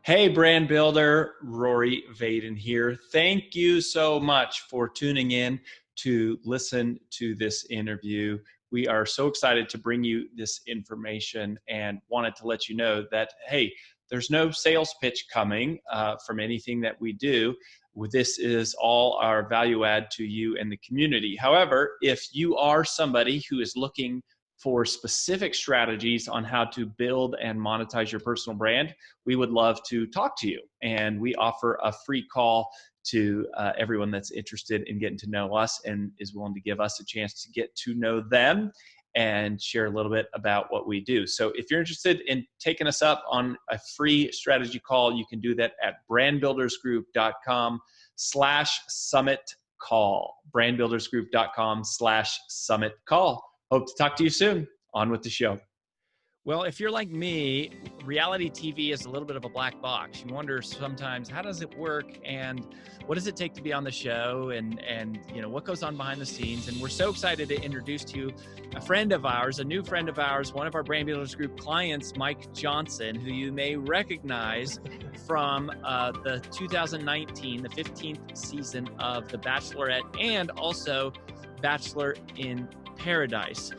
Hey, brand builder, Rory Vaden here. Thank you so much for tuning in to listen to this interview. We are so excited to bring you this information and wanted to let you know that, hey, there's no sales pitch coming from anything that we do. This is all our value add to you and the community. However, if you are somebody who is looking for specific strategies on how to build and monetize your personal brand, we would love to talk to you. And we offer a free call to everyone that's interested in getting to know us and is willing to give us a chance to get to know them and share a little bit about what we do. So if you're interested in taking us up on a free strategy call, you can do that at brandbuildersgroup.com/summit call. brandbuildersgroup.com/summit call. Hope to talk to you soon. On with the show. Well, if you're like me, reality TV is a little bit of a black box. You wonder sometimes, how does it work and what does it take to be on the show and you know, what goes on behind the scenes? And we're so excited to introduce to you a friend of ours, a new friend of ours, one of our Brand Builders Group clients, Mike Johnson, who you may recognize from the 2019, the 15th season of The Bachelorette and also Bachelor in Paradise.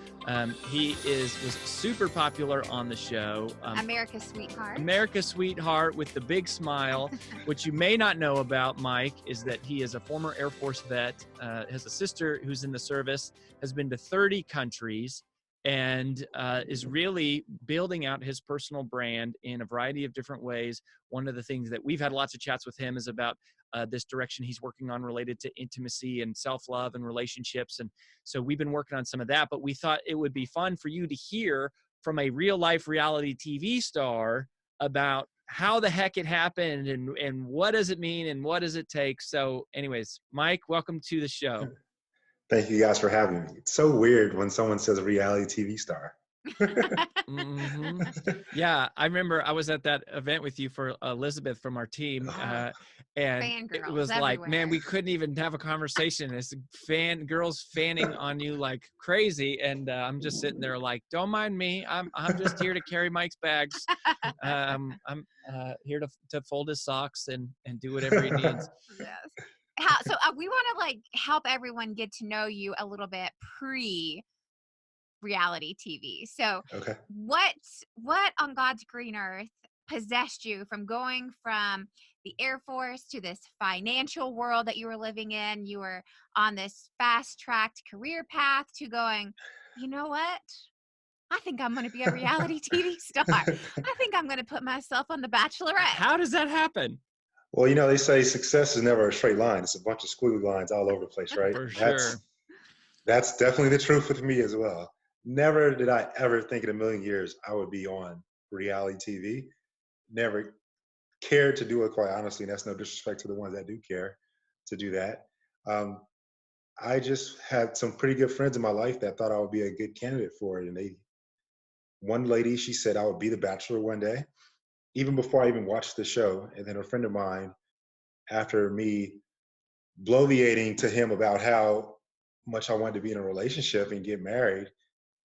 He was super popular on the show. America's Sweetheart. America's Sweetheart with the big smile. What you may not know about Mike is that he is a former Air Force vet, has a sister who's in the service, has been to 30 countries, and is really building out his personal brand in a variety of different ways. One of the things that we've had lots of chats with him is about this direction he's working on related to intimacy and self-love and relationships. And so we've been working on some of that, but we thought it would be fun for you to hear from a real life reality TV star about how the heck it happened and what does it mean and what does it take. So anyways, Mike, welcome to the show. Thank you guys for having me. It's so weird when someone says a reality TV star. Mm-hmm. Yeah, I remember I was at that event with you for Elizabeth from our team, and it was like, man, we couldn't even have a conversation. It's girls fanning on you like crazy, and I'm just sitting there like, don't mind me. I'm just here to carry Mike's bags. I'm here to fold his socks and do whatever he needs. Yes. So we want to like help everyone get to know you a little bit pre-reality TV. So Okay. What on God's green earth possessed you from going from the Air Force to this financial world that you were living in? You were on this fast-tracked career path to going, you know what? I think I'm going to be a reality TV star. I think I'm going to put myself on The Bachelorette. How does that happen? Well, you know, they say success is never a straight line. It's a bunch of squiggly lines all over the place, right? For sure. That's definitely the truth with me as well. Never did I ever think in a million years I would be on reality TV. Never cared to do it, quite honestly. And that's no disrespect to the ones that do care to do that. I just had some pretty good friends in my life that thought I would be a good candidate for it. And one lady, she said I would be the Bachelor one day, even before I even watched the show. And then a friend of mine, after me bloviating to him about how much I wanted to be in a relationship and get married,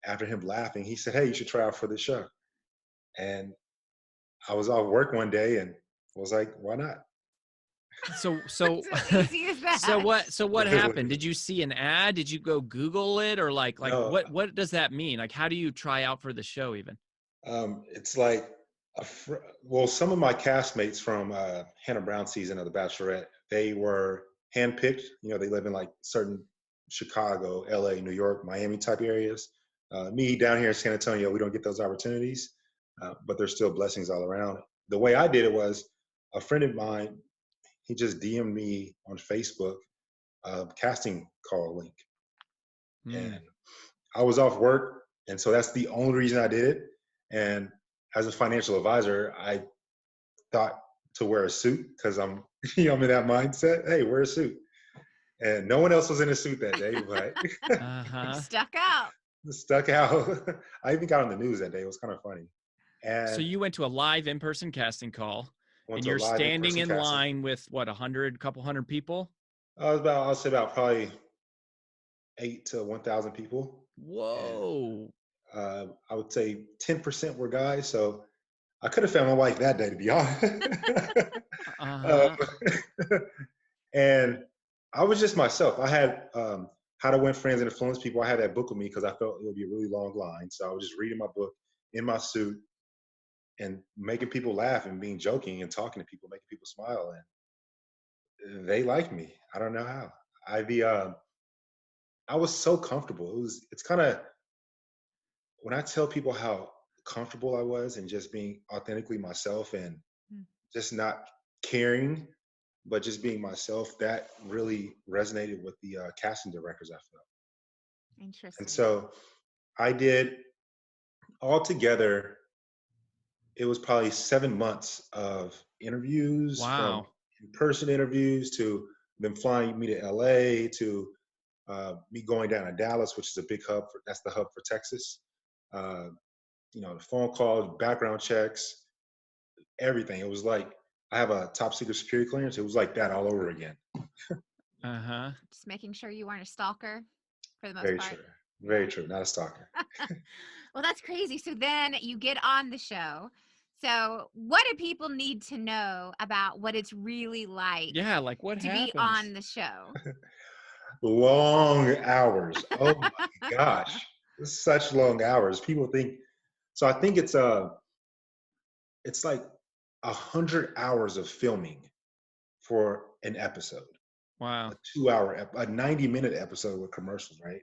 after him laughing, he said, hey, you should try out for this show. And I was off work one day and was like, why not? So easy as that. So what happened? Did you see an ad? Did you go Google it, or like No. what does that mean? Like, how do you try out for the show even? It's like some of my castmates from Hannah Brown's season of The Bachelorette, they were handpicked. You know, they live in like certain Chicago, LA, New York, Miami type areas. Me down here in San Antonio, we don't get those opportunities, but there's still blessings all around. The way I did it was a friend of mine, he just DM'd me on Facebook a casting call link. And I was off work, and so that's the only reason I did it. And as a financial advisor, I thought to wear a suit because I'm in that mindset. Hey, wear a suit. And no one else was in a suit that day, but Stuck out. I even got on the news that day. It was kind of funny. And so you went to a live in-person casting call, and you're standing in line with what, couple hundred people? I'll say about probably 8 to 1,000 people. Whoa. And, I would say 10% were guys. So I could have found my wife that day, to be honest. Uh-huh. And I was just myself. I had How to Win Friends and Influence People. I had that book with me because I felt it would be a really long line. So I was just reading my book in my suit and making people laugh and being joking and talking to people, making people smile. And they liked me. I don't know how. I was so comfortable. It's kind of, when I tell people how comfortable I was and just being authentically myself and Mm. just not caring, but just being myself, that really resonated with the casting directors, I felt. And Interesting. so I did altogether, it was probably 7 months of interviews, from Wow. in-person interviews to them flying me to LA to me going down to Dallas, which is a big hub. That's the hub for Texas. Uh, the phone calls, background checks, everything. It was like, I have a top secret security clearance. It was like that all over again. Uh-huh. Just making sure you weren't a stalker for the most Very part. true. Yeah. Very true. Not a stalker. Well, that's crazy. So then you get on the show. So what do people need to know about what it's really like Yeah, like what to be happens? on the show? Long hours. Oh my gosh. Such long hours. People think, so I think it's like 100 hours of filming for an episode, Wow. a 2 hour, a 90-minute episode with commercials, right?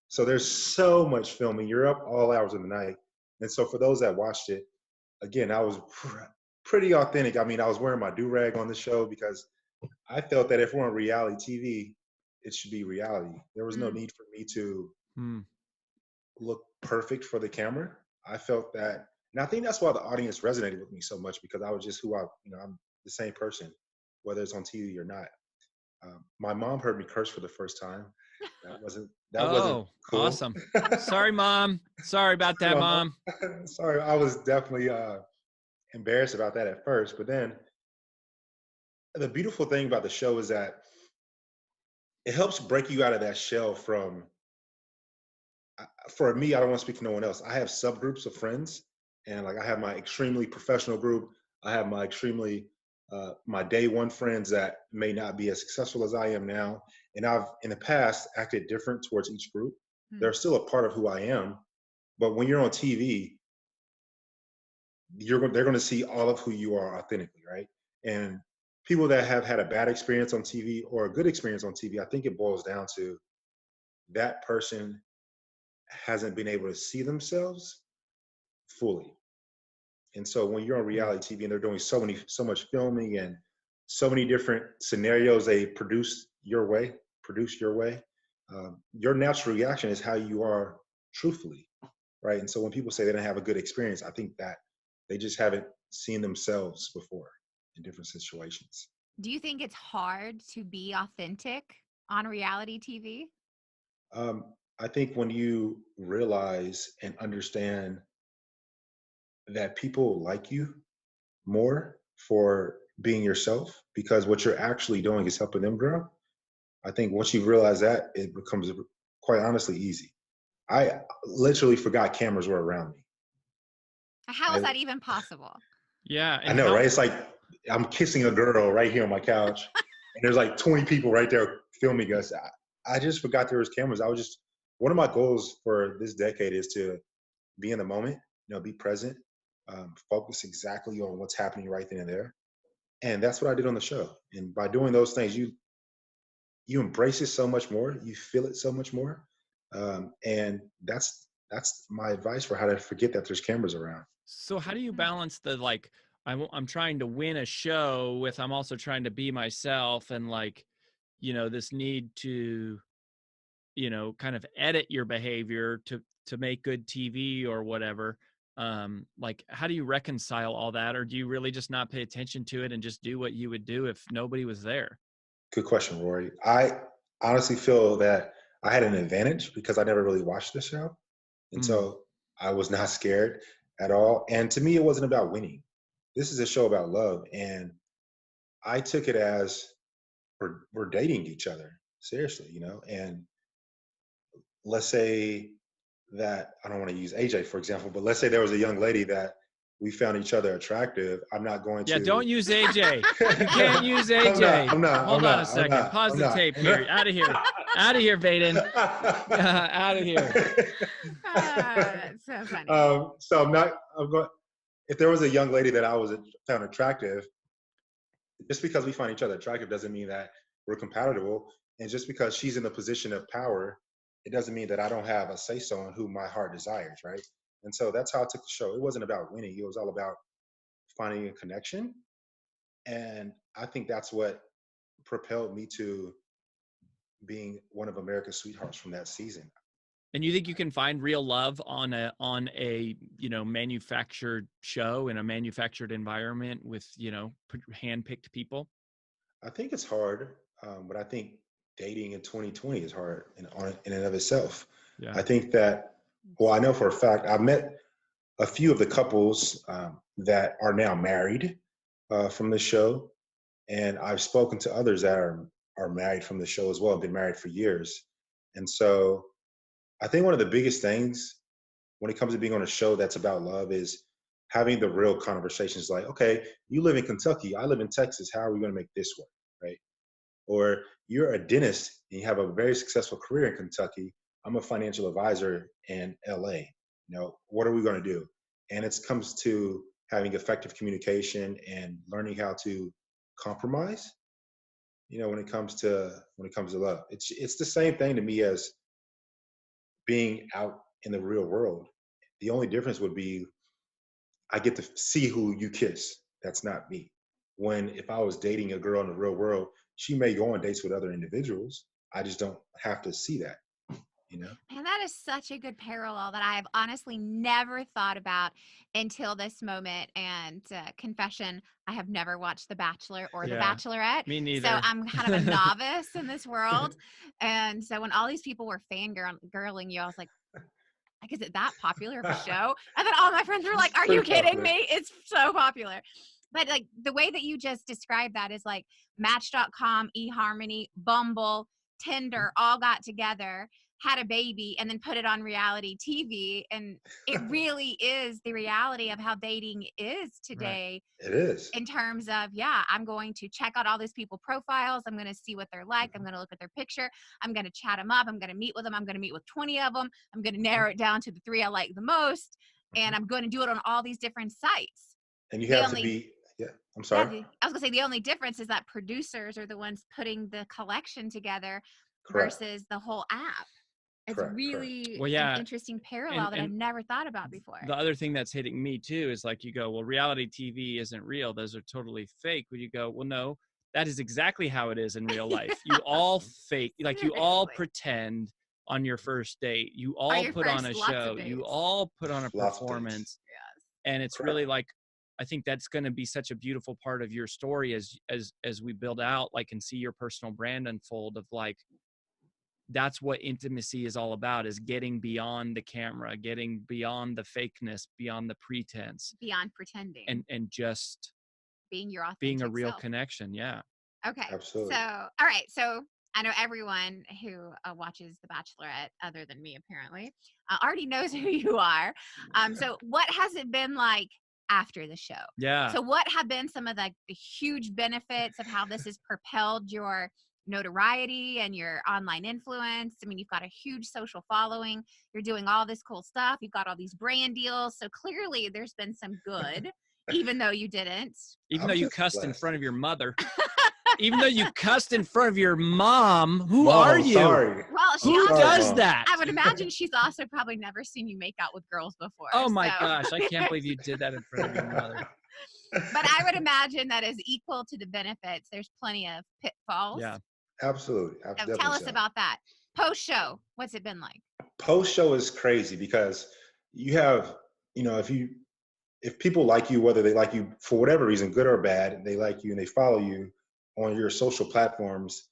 So there's so much filming. You're up all hours of the night. And so for those that watched it, again, I was pretty authentic. I mean, I was wearing my do-rag on the show because I felt that if we're on reality TV, it should be reality. There was no Mm. need for me to Hmm. look perfect for the camera. I felt that, and I think that's why the audience resonated with me so much, because I was just I'm the same person, whether it's on TV or not. My mom heard me curse for the first time. That wasn't Oh, cool. awesome. Sorry, Mom. Sorry about that, Sorry, Mom. Mom. Sorry, I was definitely embarrassed about that at first, but then the beautiful thing about the show is that it helps break you out of that shell. For me, I don't want to speak for no one else. I have subgroups of friends, and like I have my extremely professional group. I have my extremely my day one friends that may not be as successful as I am now, and I've in the past acted different towards each group. Mm. They're still a part of who I am, but when you're on TV, they're going to see all of who you are authentically, right? And people that have had a bad experience on TV or a good experience on TV, I think it boils down to that person hasn't been able to see themselves fully. And so when you're on Hmm. reality TV and they're doing so much filming and so many different scenarios they produce your way, your natural reaction is how you are truthfully, right? And so when people say they don't have a good experience, I think that they just haven't seen themselves before in different situations. Do you think it's hard to be authentic on reality TV? Um, I think when you realize and understand that people like you more for being yourself, because what you're actually doing is helping them grow. I think once you realize that, it becomes quite honestly easy. I literally forgot cameras were around me. How is I that even possible? Yeah, I and know, right? how It's like I'm kissing a girl right here on my couch, and there's like 20 people right there filming us. I just forgot there was cameras. One of my goals for this decade is to be in the moment, be present, focus exactly on what's happening right then and there. And that's what I did on the show. And by doing those things, you embrace it so much more, you feel it so much more, and that's my advice for how to forget that there's cameras around. so how do you Mm. balance the like I'm trying to win a show with I'm also trying to be myself and like, this need to, kind of edit your behavior to make good TV or whatever. Like how do you reconcile all that, or do you really just not pay attention to it and just do what you would do if nobody was there? Good question, Rory. I honestly feel that I had an advantage because I never really watched the show, and Mm, so I was not scared at all. And to me, it wasn't about winning. This is a show about love, and I took it as we're dating each other seriously, and let's say that I don't want to use AJ for example, but let's say there was a young lady that we found each other attractive, I'm not going to. Yeah, don't use AJ. You can't use AJ. I'm not. Hold on a second. Pause the tape here. Out of here. Out of here, Vaden. Out of here. That's so funny. So I'm going. If there was a young lady that I found attractive, just because we find each other attractive doesn't mean that we're compatible. And just because she's in a position of power, it doesn't mean that I don't have a say-so on who my heart desires, right? And so that's how I took the show. It wasn't about winning. It was all about finding a connection. And I think that's what propelled me to being one of America's sweethearts from that season. And you think you can find real love on a manufactured show in a manufactured environment with, hand-picked people? I think it's hard, but I think dating in 2020 is hard in and of itself. Yeah. I think that, well, I know for a fact, I've met a few of the couples that are now married from the show. And I've spoken to others that are married from the show as well, been married for years. And so I think one of the biggest things when it comes to being on a show that's about love is having the real conversations like, okay, you live in Kentucky, I live in Texas, how are we going to make this work, right? Or you're a dentist and you have a very successful career in Kentucky, I'm a financial advisor in LA. What are we going to do? And it comes to having effective communication and learning how to compromise, when it comes to love. It's the same thing to me as being out in the real world. The only difference would be I get to see who you kiss. That's not me. If I was dating a girl in the real world, she may go on dates with other individuals. I just don't have to see that, And that is such a good parallel that I have honestly never thought about until this moment. And confession, I have never watched The Bachelor or The Bachelorette. Me neither. So I'm kind of a novice in this world. And so when all these people were fangirling you, I was like, is it that popular of a show? And then all my friends were like, are you kidding me? It's so popular. But like the way that you just described that is like Match.com, eHarmony, Bumble, Tinder all got together, had a baby, and then put it on reality TV. And it really is the reality of how dating is today. Right. It is. In terms of, I'm going to check out all these people profiles. I'm going to see what they're like. I'm going to look at their picture. I'm going to chat them up. I'm going to meet with them. I'm going to meet with 20 of them. I'm going to narrow it down to the 3 I like the most. And I'm going to do it on all these different sites. And you have to be, I'm sorry. I was going to say the only difference is that producers are the ones putting the collection together. Correct. Versus the whole app. It's really an interesting parallel that I've never thought about before. The other thing that's hitting me too is like you go, well, reality TV isn't real. Those are totally fake. When you go, well, no, that is exactly how it is in real life. You all fake, like you all pretend on your first date. You all put on a show. You all put on a performance. Yes. And it's really like, I think that's going to be such a beautiful part of your story as we build out, like, and see your personal brand unfold of like, that's what intimacy is all about, is getting beyond the camera, getting beyond the fakeness, beyond the pretense, beyond pretending, and just being your authentic being a real self. connection. Yeah. Okay. Absolutely. So, all right. So I know everyone who watches The Bachelorette, other than me, apparently, already knows who you are. So what has it been like after the show? Yeah. So what have been some of the huge benefits of how this has propelled your notoriety and your online influence? I mean, you've got a huge social following. You're doing all this cool stuff. You've got all these brand deals. So clearly there's been some good, even though you didn't. Even though you cussed in front of your mother. Even though you cussed in front of your mom. Who are you? Sorry. Well, who does that? I would imagine she's also probably never seen you make out with girls before. Oh my gosh. I can't believe you did that in front of your mother. But I would imagine that is equal to the benefits. There's plenty of pitfalls. Yeah. Absolutely. So tell us about that. Post-show, what's it been like? Post-show is crazy because you have, if people like you, whether they like you for whatever reason, good or bad, they like you and they follow you on your social platforms,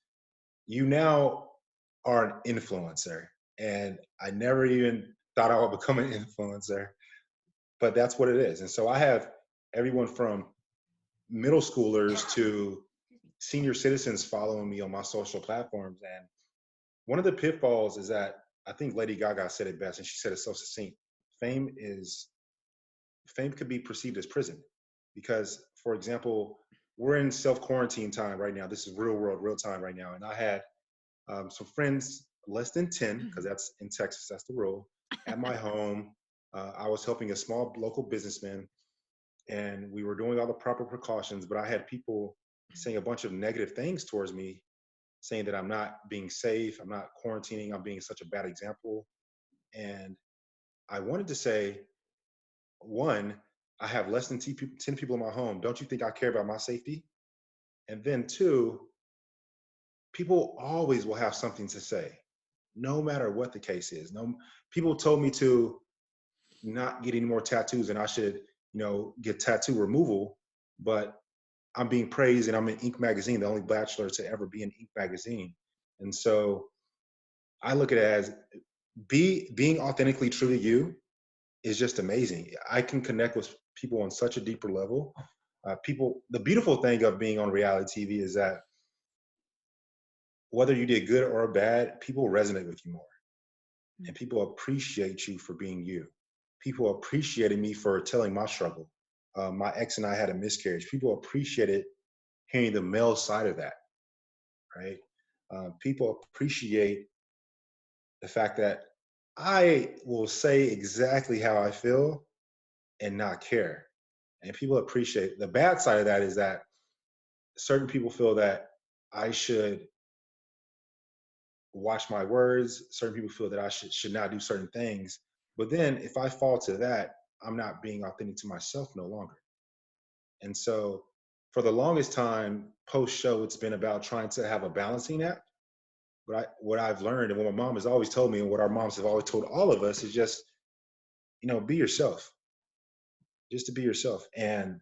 you now are an influencer. And I never even thought I would become an influencer, but that's what it is. And so I have everyone from middle schoolers to senior citizens following me on my social platforms. And one of the pitfalls is that I think Lady Gaga said it best, and she said it so succinct. Fame is fame could be perceived as prison. Because, for example, we're in self-quarantine time right now. This is real world, real time right now. And I had some friends, less than 10, because that's in Texas, that's the rule, at my home. I was helping a small local businessman, and we were doing all the proper precautions, but I had people saying a bunch of negative things towards me, saying that I'm not being safe, I'm not quarantining, I'm being such a bad example. And I wanted to say, one, I have less than 10 people in my home. Don't you think I care about my safety? And then two, people always will have something to say, no matter what the case is. No, people told me to not get any more tattoos and I should, get tattoo removal, but I'm being praised and I'm in Ink magazine, the only bachelor to ever be in Ink magazine. And so I look at it as being authentically true to you is just amazing. I can connect with people on such a deeper level. The beautiful thing of being on reality TV is that whether you did good or bad, people resonate with you more. And people appreciate you for being you. People appreciated me for telling my struggle. My ex and I had a miscarriage. People appreciated hearing the male side of that, right? People appreciate the fact that I will say exactly how I feel and not care. And people appreciate the bad side of that is that certain people feel that I should watch my words. Certain people feel that I should not do certain things. But then if I fall to that, I'm not being authentic to myself no longer. And so for the longest time, post show, it's been about trying to have a balancing act. But what I've learned and what my mom has always told me and what our moms have always told all of us is just, be yourself, just to be yourself. And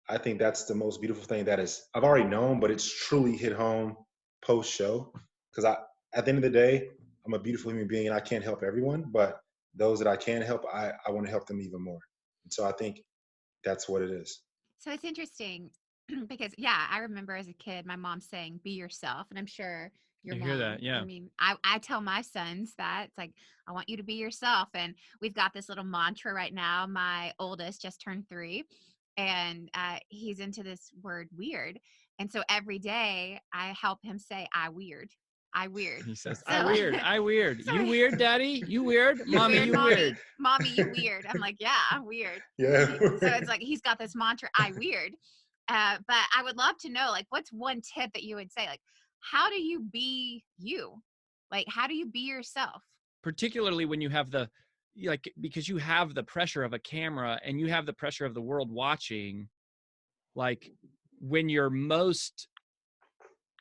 I think that's the most beautiful thing I've already known, but it's truly hit home post show. Because at the end of the day, I'm a beautiful human being and I can't help everyone, but those that I can help, I want to help them even more. And so I think that's what it is. So it's interesting because, yeah, I remember as a kid, my mom saying, be yourself. And I'm sure your I mom, hear that, yeah. I mean, I tell my sons that it's like, I want you to be yourself. And we've got this little mantra right now. My oldest just turned 3 and he's into this word weird. And so every day I help him say, I weird. I weird. He says, So, I weird, I weird. so You weird, daddy? You weird? you Mommy, weird, you mommy. weird. Mommy, you weird. I'm like, yeah, I'm weird. Yeah. So it's like he's got this mantra, I weird. But I would love to know, like, what's one tip that you would say? Like, how do you be you? Like, how do you be yourself? Particularly when you have because you have the pressure of a camera and you have the pressure of the world watching, like when you're most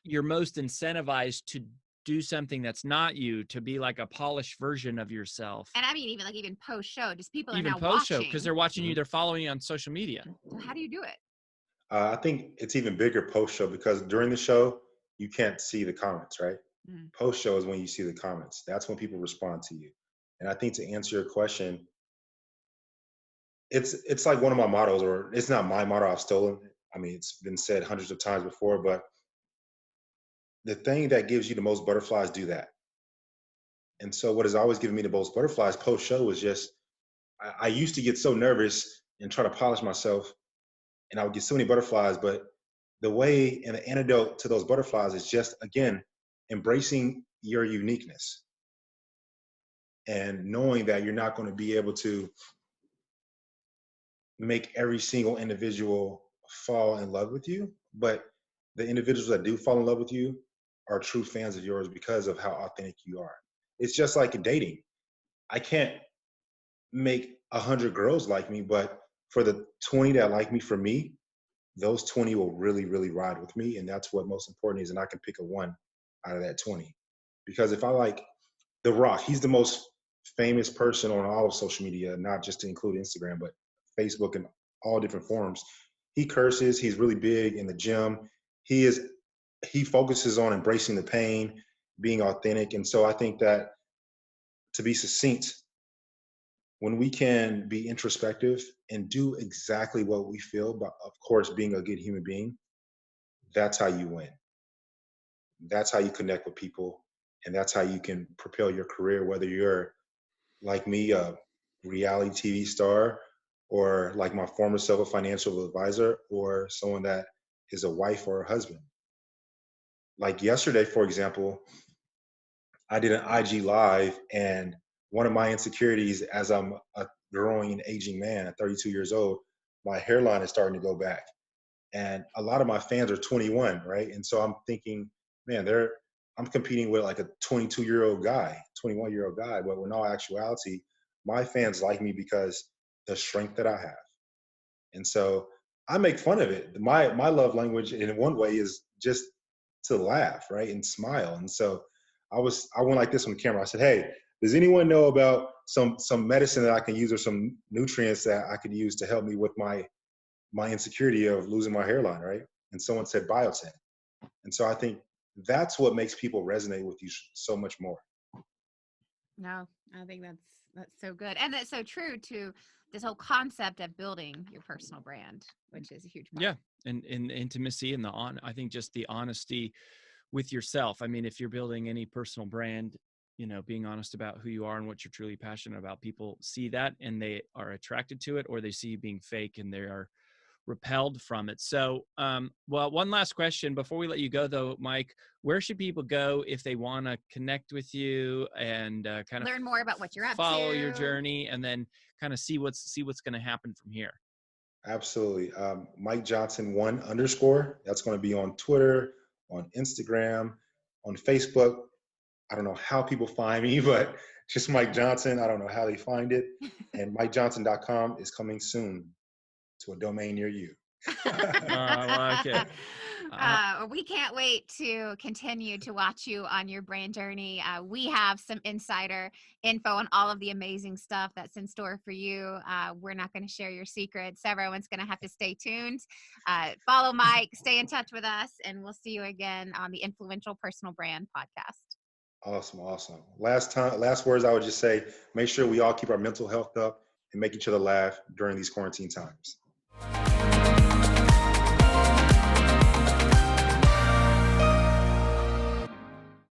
incentivized to do something that's not you, to be like a polished version of yourself. And I mean, even post show, just people are Even now post show, watching. because they're watching you, they're following you on social media. So how do you do it? I think it's even bigger post show because during the show, you can't see the comments, right? Post show is when you see the comments. That's when people respond to you. And I think to answer your question, it's like one of my mottos, or it's not my motto, I've stolen it. I mean, it's been said hundreds of times before, but the thing that gives you the most butterflies, do that. And so what has always given me the most butterflies post show is just, I used to get so nervous and try to polish myself and I would get so many butterflies, but the way and the antidote to those butterflies is just, again, embracing your uniqueness and knowing that you're not going to be able to make every single individual fall in love with you, but the individuals that do fall in love with you are true fans of yours because of how authentic you are. It's just like dating. I can't make 100 girls like me, but for the 20 that like me for me, those 20 will really, really ride with me. And that's what most important is. And I can pick a one out of that 20. Because if I like The Rock, he's the most famous person on all of social media, not just to include Instagram, but Facebook and all different forums. He curses, he's really big in the gym. He focuses on embracing the pain, being authentic. And so I think that, to be succinct, when we can be introspective and do exactly what we feel, but of course, being a good human being, that's how you win. That's how you connect with people. And that's how you can propel your career, whether you're like me, a reality TV star, or like my former self, a financial advisor, or someone that is a wife or a husband. Like yesterday, for example, I did an IG live, and one of my insecurities as I'm a growing and aging man, 32 years old, my hairline is starting to go back. And a lot of my fans are 21, right? And so I'm thinking, man, I'm competing with like a 22-year-old guy, 21-year-old guy. But in all actuality, my fans like me because the strength that I have. And so I make fun of it. My love language in one way is just to laugh, right? And smile. And so I went like this on the camera. I said, hey, does anyone know about some medicine that I can use, or some nutrients that I could use to help me with my insecurity of losing my hairline, right? And someone said biotin. And so I think that's what makes people resonate with you so much more. No, I think that's so good. And that's so true to this whole concept of building your personal brand, which is a huge part. Yeah. And intimacy and I think just the honesty with yourself. I mean, if you're building any personal brand, being honest about who you are and what you're truly passionate about, people see that and they are attracted to it, or they see you being fake and they are repelled from it. So, well, one last question before we let you go, though, Mike. Where should people go if they want to connect with you and kind of learn more about what you're up to, follow your journey, and then kind of see what's going to happen from here? Absolutely. Mike Johnson 1_. That's going to be on Twitter, on Instagram, on Facebook. I don't know how people find me, but just Mike Johnson. I don't know how they find it. And MikeJohnson.com is coming soon to a domain near you. I like it. We can't wait to continue to watch you on your brand journey. We have some insider info on all of the amazing stuff that's in store for you. We're not going to share your secrets. Everyone's going to have to stay tuned. Follow Mike, stay in touch with us, and we'll see you again on the Influential Personal Brand podcast. Awesome. Last words I would just say, make sure we all keep our mental health up and make each other laugh during these quarantine times.